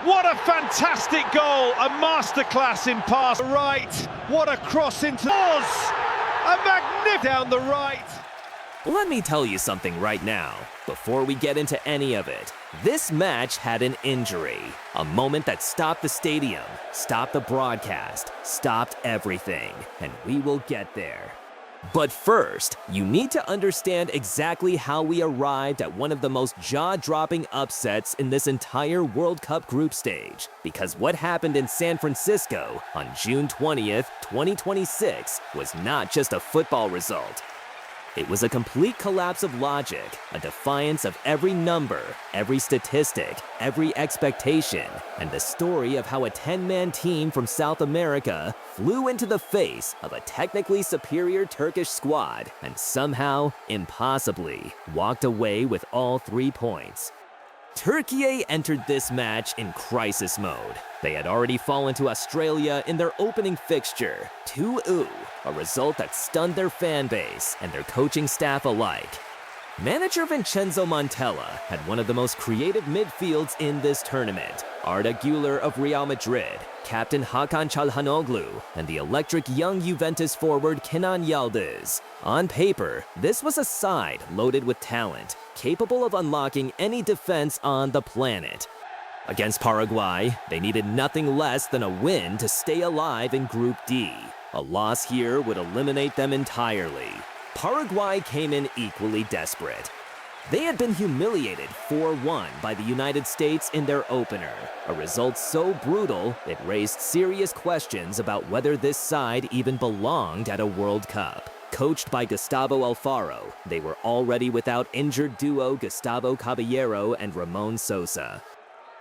What a fantastic goal, a masterclass in pass right. What a cross into a magnificent down the right. Let me tell you something right now, before we get into any of it. This match had an injury, a moment that stopped the stadium, stopped the broadcast, stopped everything, and we will get there. But first, you need to understand exactly how we arrived at one of the most jaw-dropping upsets in this entire World Cup group stage, because what happened in San Francisco on June 20th, 2026 was not just a football result. It was a complete collapse of logic, a defiance of every number, every statistic, every expectation, and the story of how a 10-man team from South America flew into the face of a technically superior Turkish squad and somehow, impossibly, walked away with all 3 points. Türkiye entered this match in crisis mode. They had already fallen to Australia in their opening fixture, 2-0, a result that stunned their fan base and their coaching staff alike. Manager Vincenzo Montella had one of the most creative midfields in this tournament. Arda Güler of Real Madrid, captain Hakan Çalhanoğlu, and the electric young Juventus forward Kenan Yıldız. On paper, this was a side loaded with talent, capable of unlocking any defense on the planet. Against Paraguay, they needed nothing less than a win to stay alive in Group D. A loss here would eliminate them entirely. Paraguay came in equally desperate. They had been humiliated 4-1 by the United States in their opener, a result so brutal it raised serious questions about whether this side even belonged at a World Cup. Coached by Gustavo Alfaro, they were already without injured duo Gustavo Caballero and Ramon Sosa.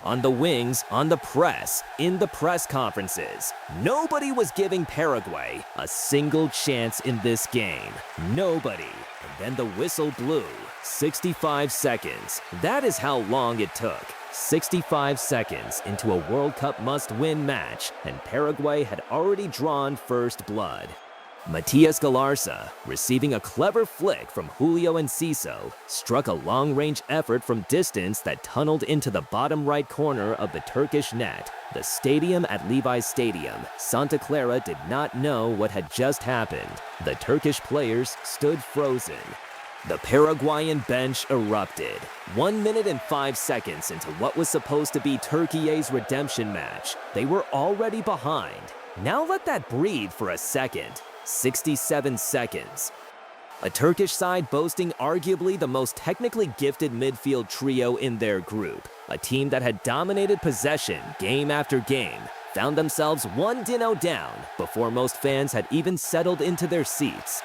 On the wings, on the press, in the press conferences, nobody was giving Paraguay a single chance in this game. Nobody. And then the whistle blew. 65 seconds. That is how long it took. 65 seconds into a World Cup must-win match, and Paraguay had already drawn first blood. Matías Galarza, receiving a clever flick from Julio Enciso, struck a long-range effort from distance that tunneled into the bottom right corner of the Turkish net. The stadium at Levi Stadium, Santa Clara, did not know what had just happened. The Turkish players stood frozen. The Paraguayan bench erupted. 1 minute and 5 seconds into what was supposed to be Türkiye's redemption match, they were already behind. Now let that breathe for a second. 67 seconds. A Turkish side boasting arguably the most technically gifted midfield trio in their group, a team that had dominated possession game after game, found themselves 1-0 down before most fans had even settled into their seats.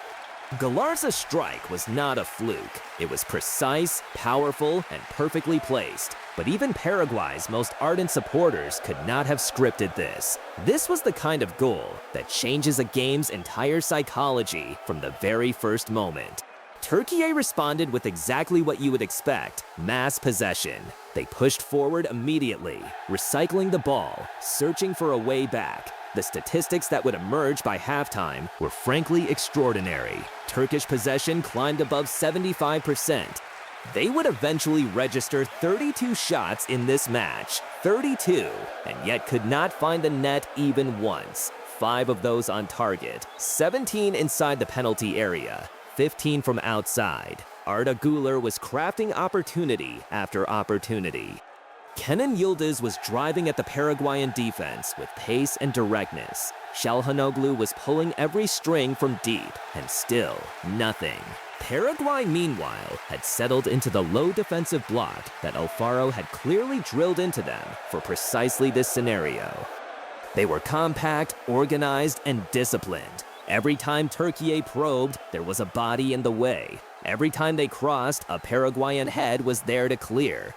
Galarza's strike was not a fluke. It was precise, powerful, and perfectly placed. But even Paraguay's most ardent supporters could not have scripted this. This was the kind of goal that changes a game's entire psychology from the very first moment. Türkiye responded with exactly what you would expect: mass possession. They pushed forward immediately, recycling the ball, searching for a way back. The statistics that would emerge by halftime were frankly extraordinary. Turkish possession climbed above 75%. They would eventually register 32 shots in this match, 32, and yet could not find the net even once. 5 of those on target, 17 inside the penalty area, 15 from outside. Arda Güler was crafting opportunity after opportunity. Kenan Yıldız was driving at the Paraguayan defense with pace and directness. Çalhanoğlu was pulling every string from deep, and still nothing. Paraguay, meanwhile, had settled into the low defensive block that Alfaro had clearly drilled into them for precisely this scenario. They were compact, organized, and disciplined. Every time Türkiye probed, there was a body in the way. Every time they crossed, a Paraguayan head was there to clear.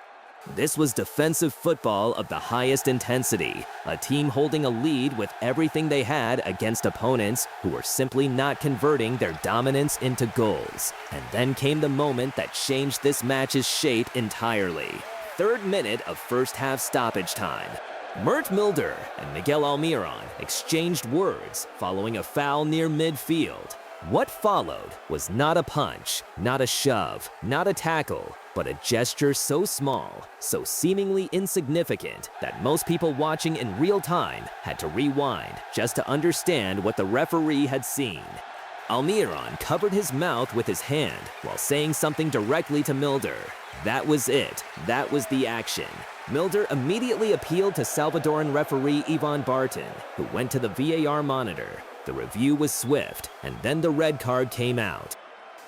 This was defensive football of the highest intensity, a team holding a lead with everything they had against opponents who were simply not converting their dominance into goals. And then came the moment that changed this match's shape entirely. 3rd minute of first half stoppage time. Mert Mulder and Miguel Almirón exchanged words following a foul near midfield. What followed was not a punch, not a shove, not a tackle, but a gesture so small, so seemingly insignificant that most people watching in real time had to rewind just to understand what the referee had seen. Almiron covered his mouth with his hand while saying something directly to Mulder. That was it. That was the action. Mulder immediately appealed to Salvadoran referee Ivan Barton, who went to the VAR monitor. The review was swift, and then the red card came out.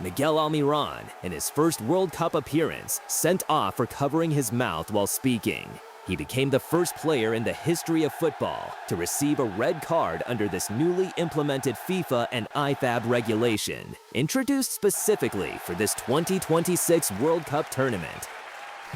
Miguel Almirón, in his first World Cup appearance, sent off for covering his mouth while speaking. He became the first player in the history of football to receive a red card under this newly implemented FIFA and IFAB regulation, introduced specifically for this 2026 World Cup tournament.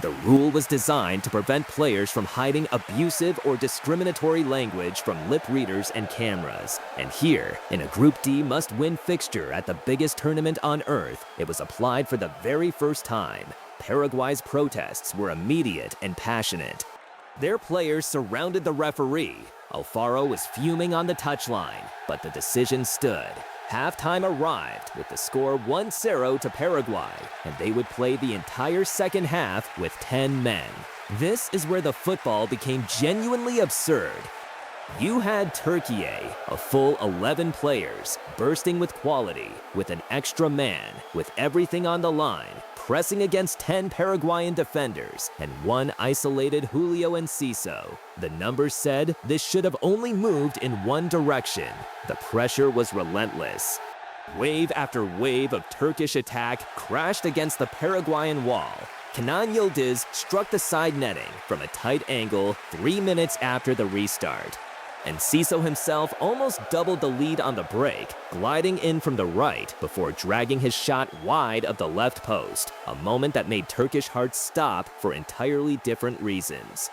The rule was designed to prevent players from hiding abusive or discriminatory language from lip readers and cameras. And here, in a Group D must-win fixture at the biggest tournament on Earth, it was applied for the very first time. Paraguay's protests were immediate and passionate. Their players surrounded the referee. Alfaro was fuming on the touchline, but the decision stood. Halftime arrived with the score 1-0 to Paraguay, and they would play the entire second half with 10 men. This is where the football became genuinely absurd. You had Türkiye, a full 11 players, bursting with quality, with an extra man, with everything on the line, pressing against 10 Paraguayan defenders, and one isolated Julio Enciso. The numbers said this should have only moved in one direction. The pressure was relentless. Wave after wave of Turkish attack crashed against the Paraguayan wall. Kenan Yildiz struck the side netting from a tight angle 3 minutes after the restart. Enciso himself almost doubled the lead on the break, gliding in from the right before dragging his shot wide of the left post, a moment that made Turkish hearts stop for entirely different reasons.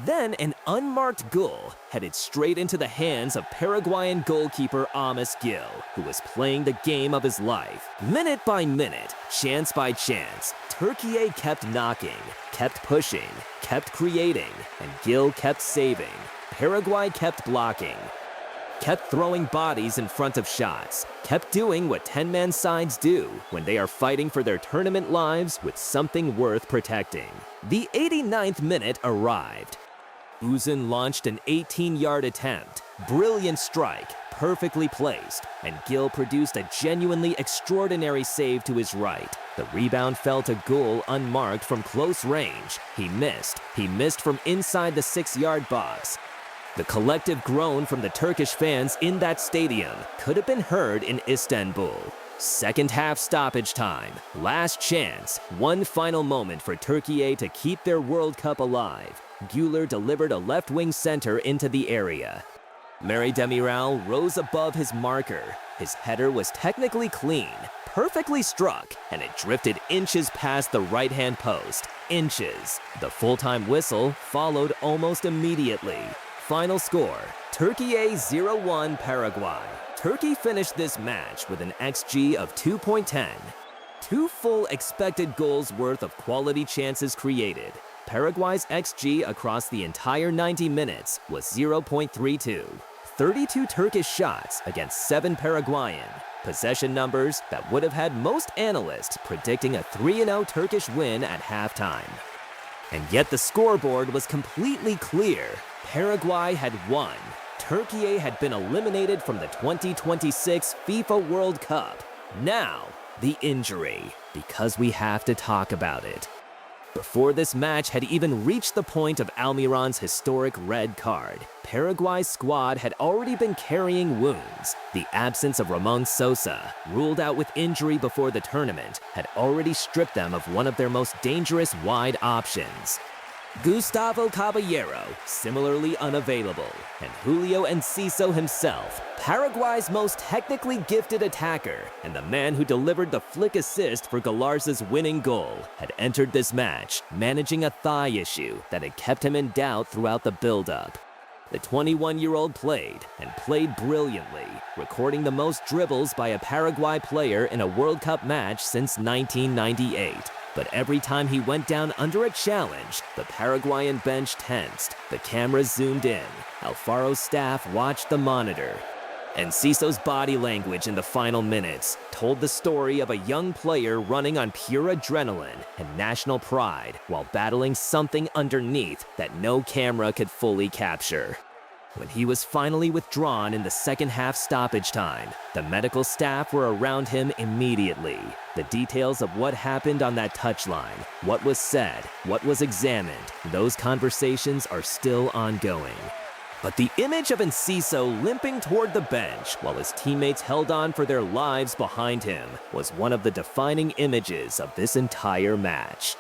Then an unmarked goal headed straight into the hands of Paraguayan goalkeeper Amas Gill, who was playing the game of his life. Minute by minute, chance by chance, Türkiye kept knocking, kept pushing, kept creating, and Gill kept saving. Paraguay kept blocking, kept throwing bodies in front of shots, kept doing what 10-man sides do when they are fighting for their tournament lives with something worth protecting. The 89th minute arrived. Uzun launched an 18-yard attempt, brilliant strike, perfectly placed, and Gill produced a genuinely extraordinary save to his right. The rebound fell to Gül unmarked from close range. He missed from inside the 6-yard box. The collective groan from the Turkish fans in that stadium could have been heard in Istanbul. Second half stoppage time, last chance, one final moment for Türkiye to keep their World Cup alive. Güler delivered a left-wing center into the area. Merih Demiral rose above his marker. His header was technically clean, perfectly struck, and it drifted inches past the right-hand post. Inches. The full-time whistle followed almost immediately. Final score, Türkiye 0-1 Paraguay. Turkey finished this match with an XG of 2.10. 2 full expected goals worth of quality chances created. Paraguay's XG across the entire 90 minutes was 0.32. 32 Turkish shots against 7 Paraguayan. Possession numbers that would have had most analysts predicting a 3-0 Turkish win at halftime. And yet the scoreboard was completely clear. Paraguay had won. Türkiye had been eliminated from the 2026 FIFA World Cup. Now, the injury, because we have to talk about it. Before this match had even reached the point of Almiron's historic red card, Paraguay's squad had already been carrying wounds. The absence of Ramon Sosa, ruled out with injury before the tournament, had already stripped them of one of their most dangerous wide options. Gustavo Caballero, similarly unavailable, and Julio Enciso himself, Paraguay's most technically gifted attacker, and the man who delivered the flick assist for Galarza's winning goal, had entered this match, managing a thigh issue that had kept him in doubt throughout the build-up. The 21-year-old played, and played brilliantly, recording the most dribbles by a Paraguay player in a World Cup match since 1998. But every time he went down under a challenge, the Paraguayan bench tensed, the cameras zoomed in, Alfaro's staff watched the monitor. Enciso's body language in the final minutes told the story of a young player running on pure adrenaline and national pride while battling something underneath that no camera could fully capture. When he was finally withdrawn in the second half stoppage time, the medical staff were around him immediately. The details of what happened on that touchline, what was said, what was examined, those conversations are still ongoing. But the image of Enciso limping toward the bench while his teammates held on for their lives behind him was one of the defining images of this entire match.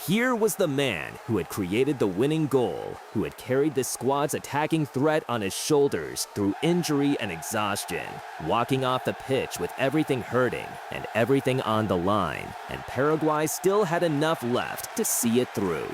Here was the man who had created the winning goal, who had carried this squad's attacking threat on his shoulders through injury and exhaustion, walking off the pitch with everything hurting and everything on the line, and Paraguay still had enough left to see it through.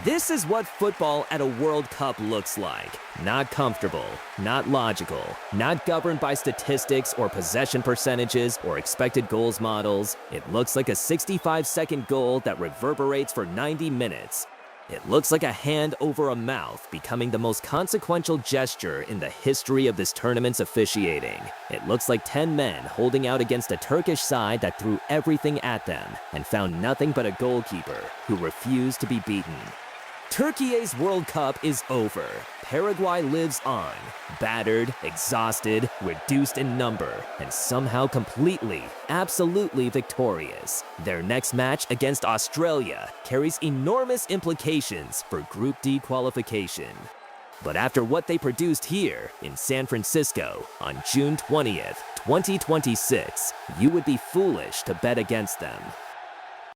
This is what football at a World Cup looks like. Not comfortable, not logical, not governed by statistics or possession percentages or expected goals models. It looks like a 65-second goal that reverberates for 90 minutes. It looks like a hand over a mouth becoming the most consequential gesture in the history of this tournament's officiating. It looks like 10 men holding out against a Turkish side that threw everything at them and found nothing but a goalkeeper who refused to be beaten. Türkiye's World Cup is over. Paraguay lives on, battered, exhausted, reduced in number, and somehow completely, absolutely victorious. Their next match against Australia carries enormous implications for Group D qualification. But after what they produced here in San Francisco on June 20th, 2026, you would be foolish to bet against them.